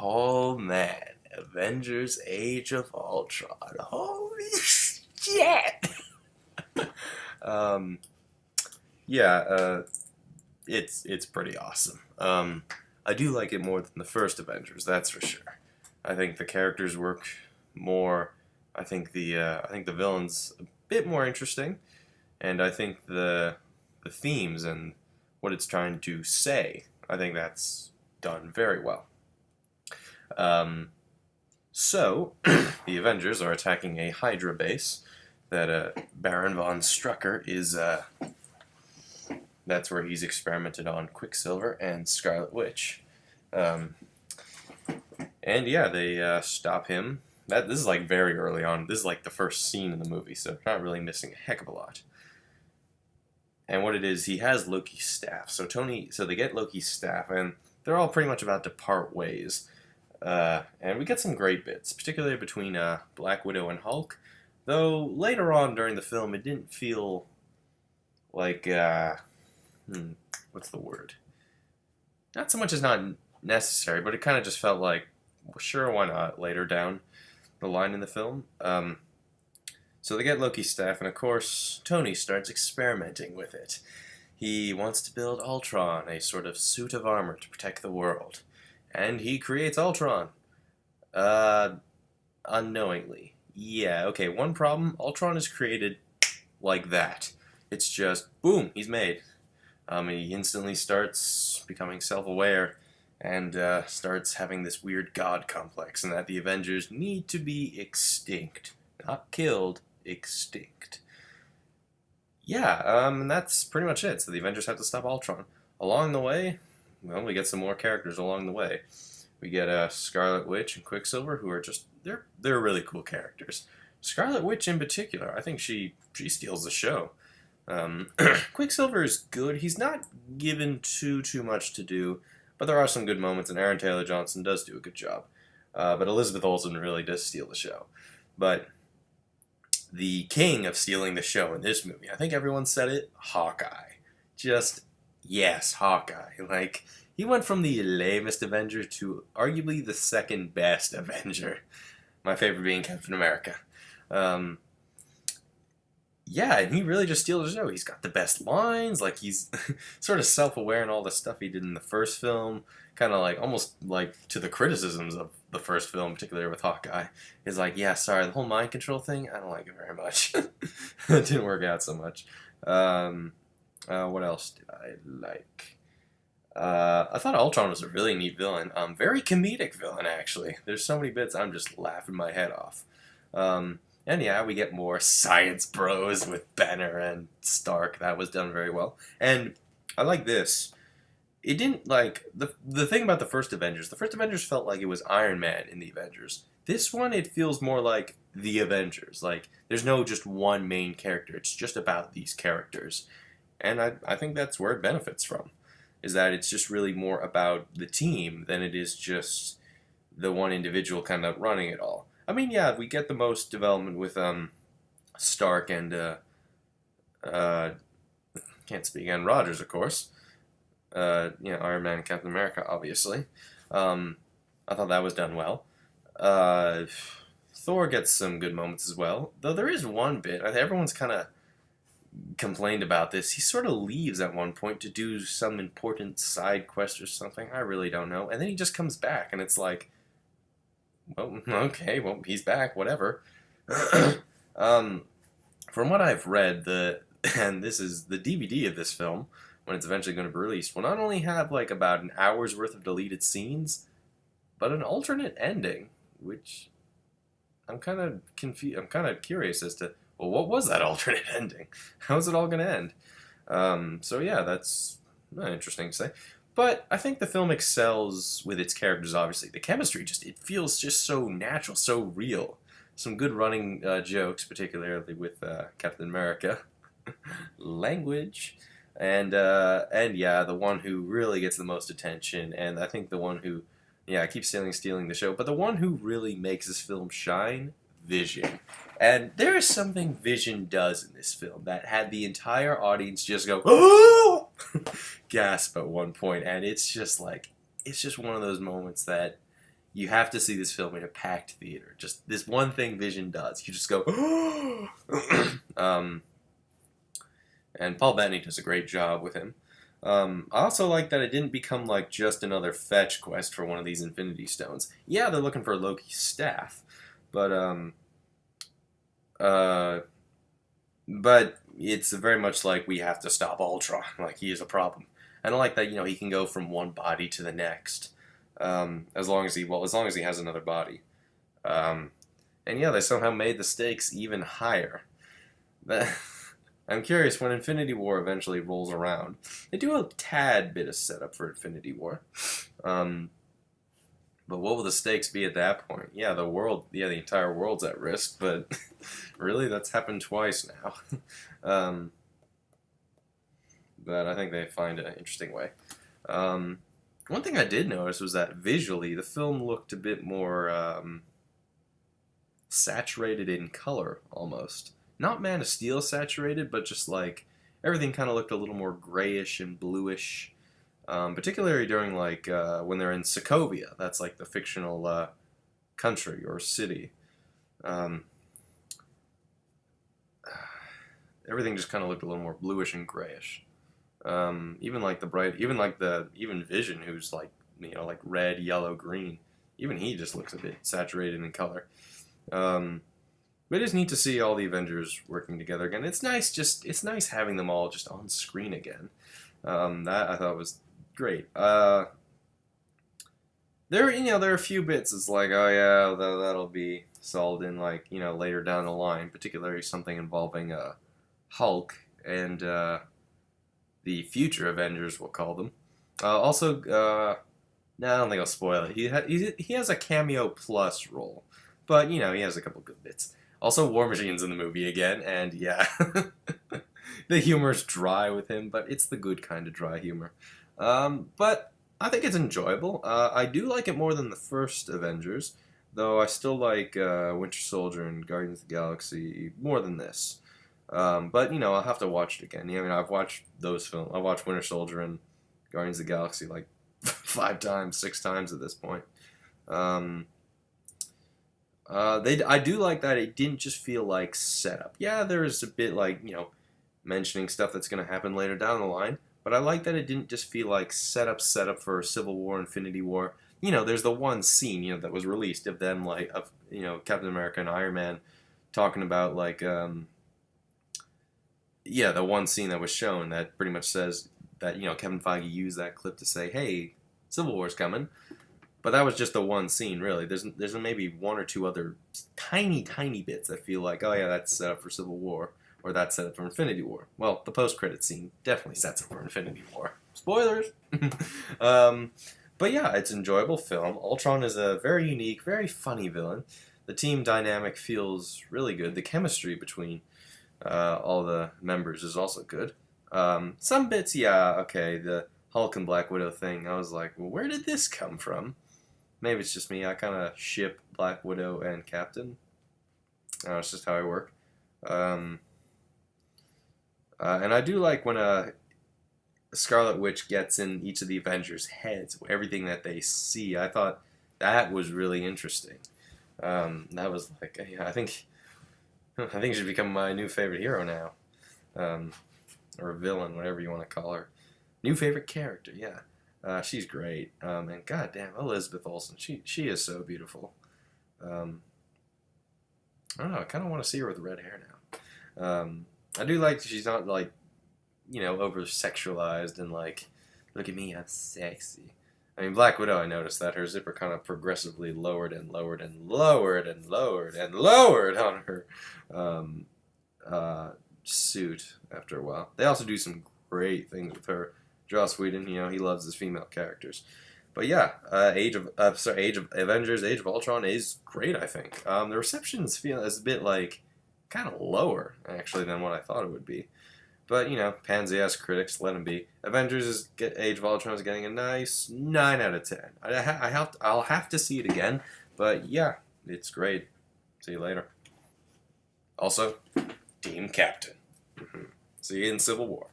Oh man, Avengers Age of Ultron. Holy shit! um, yeah, it's pretty awesome. I do like it more than the first Avengers, that's for sure. I think the characters work more. I think the villains a bit more interesting, and I think the themes and what it's trying to say, I think that's done very well. Um, so, the Avengers are attacking a Hydra base that Baron von Strucker is. That's where he's experimented on Quicksilver and Scarlet Witch. Um, and yeah, they stop him. This is like very early on. This is like the first scene in the movie, so they're not really missing a heck of a lot. And what it is, he has Loki's staff. So they get Loki's staff, and they're all pretty much about to part ways. And we get some great bits, particularly between Black Widow and Hulk. Though later on during the film, it didn't feel like what's the word? Not so much as not necessary, but it kind of just felt like, well, sure, why not? Later down the line in the film. So they get Loki's staff, and of course, Tony starts experimenting with it. He wants to build Ultron, a sort of suit of armor to protect the world. And he creates Ultron. Unknowingly. Yeah, okay, one problem, Ultron is created like that. It's just, boom, he's made. He instantly starts becoming self-aware and starts having this weird god complex, and that the Avengers need to be extinct. Not killed, extinct. Yeah, and that's pretty much it. So the Avengers have to stop Ultron. Along the way, well, we get some more characters along the way. We get Scarlet Witch and Quicksilver, who are just, they're really cool characters. Scarlet Witch in particular, I think she steals the show. Quicksilver is good. He's not given too much to do, but there are some good moments, and Aaron Taylor-Johnson does do a good job. But Elizabeth Olsen really does steal the show. But the king of stealing the show in this movie, I think everyone said it, Hawkeye. Just, yes, Hawkeye. Like, he went from the lamest Avenger to arguably the second best Avenger. My favorite being Captain America. Yeah, and he really just steals the show. He's got the best lines, like he's sort of self-aware in all the stuff he did in the first film, kind of like, almost like to the criticisms of the first film, particularly with Hawkeye. He's like, yeah, sorry, the whole mind control thing, I don't like it very much. It didn't work out so much. What else did I like? I thought Ultron was a really neat villain. Very comedic villain, actually. There's so many bits I'm just laughing my head off. And yeah, we get more science bros with Banner and Stark. That was done very well. And I like this. It didn't, like, the thing about the first Avengers felt like it was Iron Man in the Avengers. This one, it feels more like the Avengers. Like, there's no just one main character. It's just about these characters. And I think that's where it benefits from, is that it's just really more about the team than it is just the one individual kind of running it all. I mean, yeah, we get the most development with Stark and can't speak again, Rogers, of course. Iron Man and Captain America, obviously. I thought that was done well. Thor gets some good moments as well, though there is one bit. Everyone's kind of complained about this. He sort of leaves at one point to do some important side quest or something. I really don't know, and then he just comes back, and it's like, well, okay, well, he's back, whatever. From what I've read, and this is the DVD of this film, when it's eventually going to be released, will not only have like about an hour's worth of deleted scenes, but an alternate ending, which I'm kind of confused. I'm kind of curious as to, well, what was that alternate ending? How's it all going to end? So yeah, that's not interesting to say. But I think the film excels with its characters, obviously. The chemistry, it feels just so natural, so real. Some good running jokes, particularly with Captain America. Language. And yeah, the one who really gets the most attention, and I think the one who, yeah, I keep stealing the show, but the one who really makes this film shine, Vision. And there is something Vision does in this film that had the entire audience just go, oh! Gasp at one point, and it's just one of those moments that You have to see this film in a packed theater. Just this one thing Vision does. You just go, and Paul Bettany does a great job with him. I also like that it didn't become like just another fetch quest for one of these Infinity Stones. Yeah, they're looking for Loki's staff, but but it's very much like we have to stop Ultron. Like he is a problem. I don't like that. He can go from one body to the next, as long as he has another body. And yeah, they somehow made the stakes even higher. I'm curious when Infinity War eventually rolls around. They do a tad bit of setup for Infinity War. But what will the stakes be at that point? Yeah, the entire world's at risk, but really, that's happened twice now. But I think they find an interesting way. One thing I did notice was that visually, the film looked a bit more saturated in color, almost. Not Man of Steel saturated, but just like everything kind of looked a little more grayish and bluish. Particularly during like when they're in Sokovia. That's like the fictional country or city. Everything just kind of looked a little more bluish and grayish. Even Vision, who's like like red, yellow, green. Even he just looks a bit saturated in color. But it is neat to see all the Avengers working together again. It's nice having them all just on screen again. That I thought was great. There are a few bits. It's like, oh yeah, that'll be solved in like later down the line. Particularly something involving Hulk and the future Avengers, we'll call them. Also, no, I don't think I'll spoil it. He has a cameo plus role, but he has a couple good bits. Also, War Machine's in the movie again, and yeah, the humor's dry with him, but it's the good kind of dry humor. But I think it's enjoyable. I do like it more than the first Avengers, though I still like Winter Soldier and Guardians of the Galaxy more than this. But I'll have to watch it again. I've watched those films. I watched Winter Soldier and Guardians of the Galaxy like 5 times, 6 times at this point. I do like that it didn't just feel like setup. Yeah, there is a bit like mentioning stuff that's going to happen later down the line. But I like that it didn't just feel like setup for Civil War, Infinity War. There's the one scene that was released of them of Captain America and Iron Man talking about like the one scene that was shown that pretty much says that Kevin Feige used that clip to say, hey, Civil War's coming. But that was just the one scene, really. There's maybe 1 or 2 other tiny bits that feel like, oh yeah, that's set up for Civil War. Or that's set up for Infinity War. Well, the post-credit scene definitely sets up for Infinity War. Spoilers! But yeah, it's an enjoyable film. Ultron is a very unique, very funny villain. The team dynamic feels really good. The chemistry between all the members is also good. Some bits, yeah, okay, the Hulk and Black Widow thing, I was like, well, where did this come from? Maybe it's just me. I kind of ship Black Widow and Captain. It's just how I work. And I do like when Scarlet Witch gets in each of the Avengers' heads, everything that they see. I thought that was really interesting. That was like, I think she should become my new favorite hero now, or villain, whatever you want to call her. New favorite character, yeah. She's great. And goddamn, Elizabeth Olsen, she is so beautiful. I don't know. I kind of want to see her with red hair now. I do like that she's not like, over sexualized and like, look at me, I'm sexy. I mean, Black Widow, I noticed that her zipper kind of progressively lowered and lowered and lowered and lowered and lowered on her suit after a while. They also do some great things with her. Joss Whedon, he loves his female characters. But yeah, Age of Avengers, Age of Ultron is great, I think. The receptions feel is a bit like kind of lower, actually, than what I thought it would be. But, pansy-ass critics, let them be. Age of Ultron is getting a nice 9 out of 10. I'll have to see it again, but yeah, it's great. See you later. Also, Team Captain. See you in Civil War.